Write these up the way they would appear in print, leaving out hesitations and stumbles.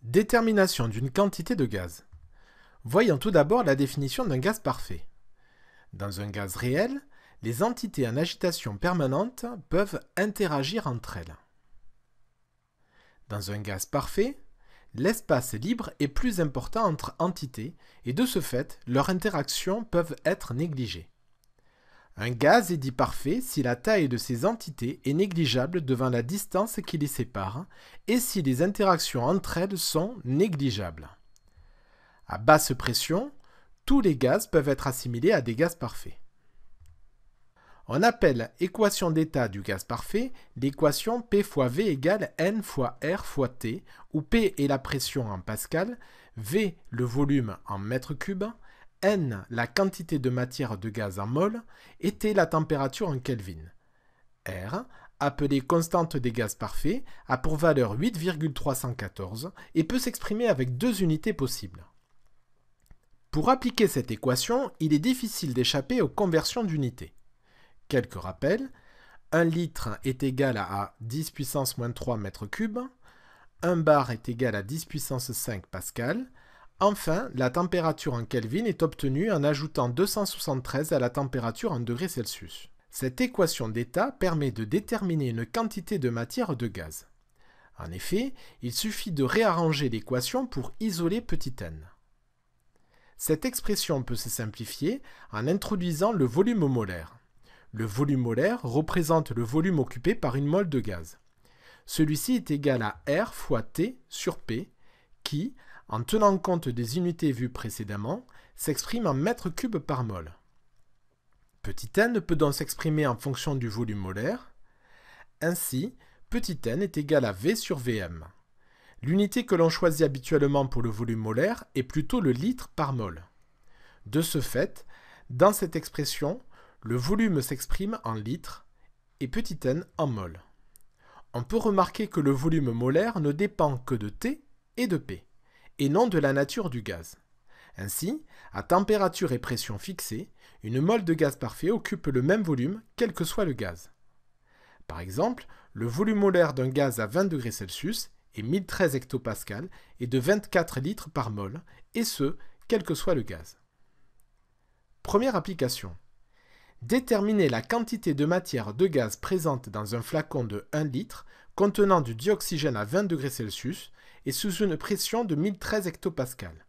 Détermination d'une quantité de gaz. Voyons tout d'abord la définition d'un gaz parfait. Dans un gaz réel, les entités en agitation permanente peuvent interagir entre elles. Dans un gaz parfait, l'espace libre est plus important entre entités et de ce fait, leurs interactions peuvent être négligées. Un gaz est dit parfait si la taille de ses entités est négligeable devant la distance qui les sépare et si les interactions entre elles sont négligeables. À basse pression, tous les gaz peuvent être assimilés à des gaz parfaits. On appelle équation d'état du gaz parfait l'équation P fois V égale N fois R fois T, où P est la pression en pascal, V le volume en mètres cubes, N la quantité de matière de gaz en mol et T la température en Kelvin. R, appelée constante des gaz parfaits, a pour valeur 8,314 et peut s'exprimer avec deux unités possibles. Pour appliquer cette équation, il est difficile d'échapper aux conversions d'unités. Quelques rappels: 1 litre est égal à 10 puissance moins 3 mètres cubes, 1 bar est égal à 10 puissance 5 pascal. Enfin, la température en Kelvin est obtenue en ajoutant 273 à la température en degrés Celsius. Cette équation d'état permet de déterminer une quantité de matière de gaz. En effet, il suffit de réarranger l'équation pour isoler petit n. Cette expression peut se simplifier en introduisant le volume molaire. Le volume molaire représente le volume occupé par une mole de gaz. Celui-ci est égal à R fois T sur P, qui, en tenant compte des unités vues précédemment, s'exprime en mètres cubes par mol. Petit n peut donc s'exprimer en fonction du volume molaire. Ainsi, petit n est égal à V sur Vm. L'unité que l'on choisit habituellement pour le volume molaire est plutôt le litre par mol. De ce fait, dans cette expression, le volume s'exprime en litres et petit n en mol. On peut remarquer que le volume molaire ne dépend que de T et de P, et non de la nature du gaz. Ainsi, à température et pression fixées, une mole de gaz parfait occupe le même volume quel que soit le gaz. Par exemple, le volume molaire d'un gaz à 20 degrés Celsius est 1013 hectopascal et de 24 litres par mol, et ce, quel que soit le gaz. Première application. Déterminer la quantité de matière de gaz présente dans un flacon de 1 litre contenant du dioxygène à 20 degrés Celsius et sous une pression de 1013 hectopascal.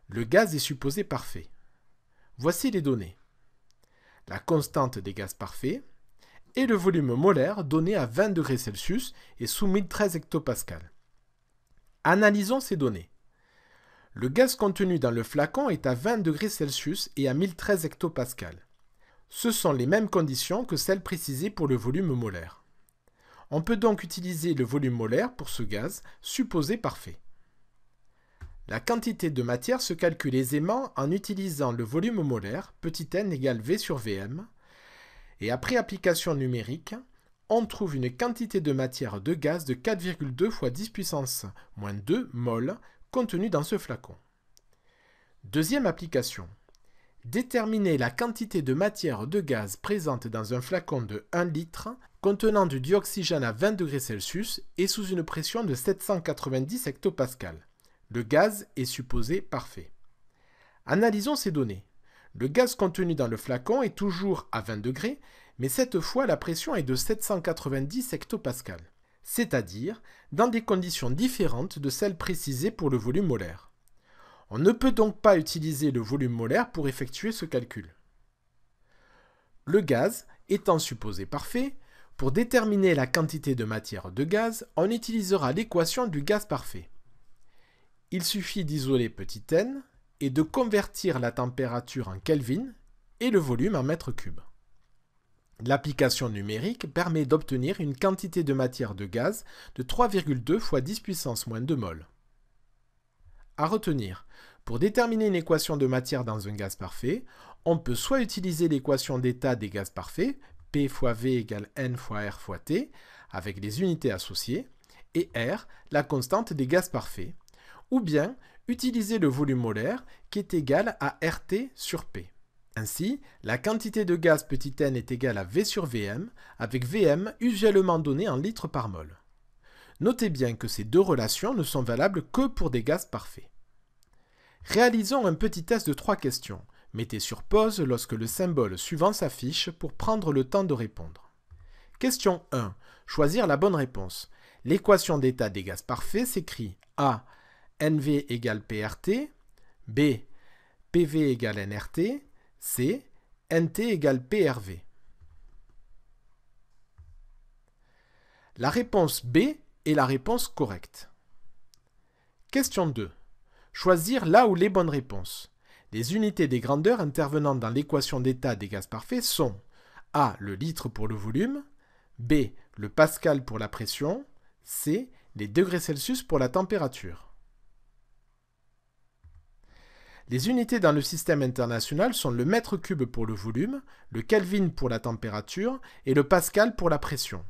Le gaz est supposé parfait. Voici les données. La constante des gaz parfaits et le volume molaire donné à 20 degrés Celsius et sous 1013 hectopascal. Analysons ces données. Le gaz contenu dans le flacon est à 20 degrés Celsius et à 1013 hectopascal. Ce sont les mêmes conditions que celles précisées pour le volume molaire. On peut donc utiliser le volume molaire pour ce gaz supposé parfait. La quantité de matière se calcule aisément en utilisant le volume molaire, petit n égale V sur Vm, et après application numérique, on trouve une quantité de matière de gaz de 4,2 fois 10 puissance moins 2 mol contenue dans ce flacon. Deuxième application. Déterminer la quantité de matière de gaz présente dans un flacon de 1 litre contenant du dioxygène à 20 degrés Celsius et sous une pression de 790 hectopascal. Le gaz est supposé parfait. Analysons ces données. Le gaz contenu dans le flacon est toujours à 20 degrés, mais cette fois la pression est de 790 hectopascal, c'est-à-dire dans des conditions différentes de celles précisées pour le volume molaire. On ne peut donc pas utiliser le volume molaire pour effectuer ce calcul. Le gaz étant supposé parfait, pour déterminer la quantité de matière de gaz, on utilisera l'équation du gaz parfait. Il suffit d'isoler petit n et de convertir la température en Kelvin et le volume en mètres cubes. L'application numérique permet d'obtenir une quantité de matière de gaz de 3,2 fois 10 puissance moins 2 mol. À retenir, pour déterminer une équation de matière dans un gaz parfait, on peut soit utiliser l'équation d'état des gaz parfaits, P fois V égale N fois R fois T, avec les unités associées, et R, la constante des gaz parfaits, ou bien utiliser le volume molaire qui est égal à RT sur P. Ainsi, la quantité de gaz petit n est égale à V sur Vm, avec Vm usuellement donné en litres par mol. Notez bien que ces deux relations ne sont valables que pour des gaz parfaits. Réalisons un petit test de 3 questions. Mettez sur pause lorsque le symbole suivant s'affiche pour prendre le temps de répondre. Question 1. Choisir la bonne réponse. L'équation d'état des gaz parfaits s'écrit A. NV égale PRT, B. PV égale nRT, C. NT égale PRV. La réponse B est la réponse correcte. Question 2. Choisir la ou les bonnes réponses. Les unités des grandeurs intervenant dans l'équation d'état des gaz parfaits sont A. Le litre pour le volume, B. Le pascal pour la pression, C. Les degrés Celsius pour la température. Les unités dans le système international sont le mètre cube pour le volume, le Kelvin pour la température et le pascal pour la pression.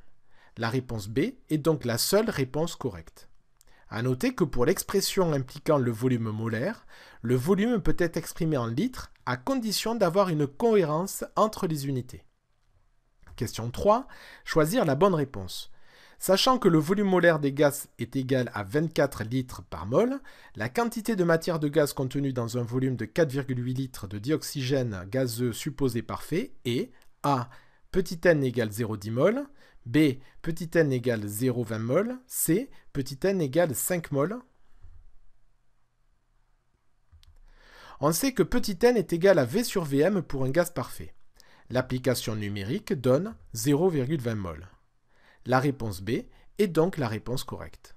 La réponse B est donc la seule réponse correcte. À noter que pour l'expression impliquant le volume molaire, le volume peut être exprimé en litres à condition d'avoir une cohérence entre les unités. Question 3. Choisir la bonne réponse. Sachant que le volume molaire des gaz est égal à 24 litres par mol, la quantité de matière de gaz contenue dans un volume de 4,8 litres de dioxygène gazeux supposé parfait est A. Petit n égale 0,10 mol, B. Petit n égale 0,20 mol, C. Petit n égale 5 mol. On sait que petit n est égal à V sur Vm pour un gaz parfait. L'application numérique donne 0,20 mol. La réponse B est donc la réponse correcte.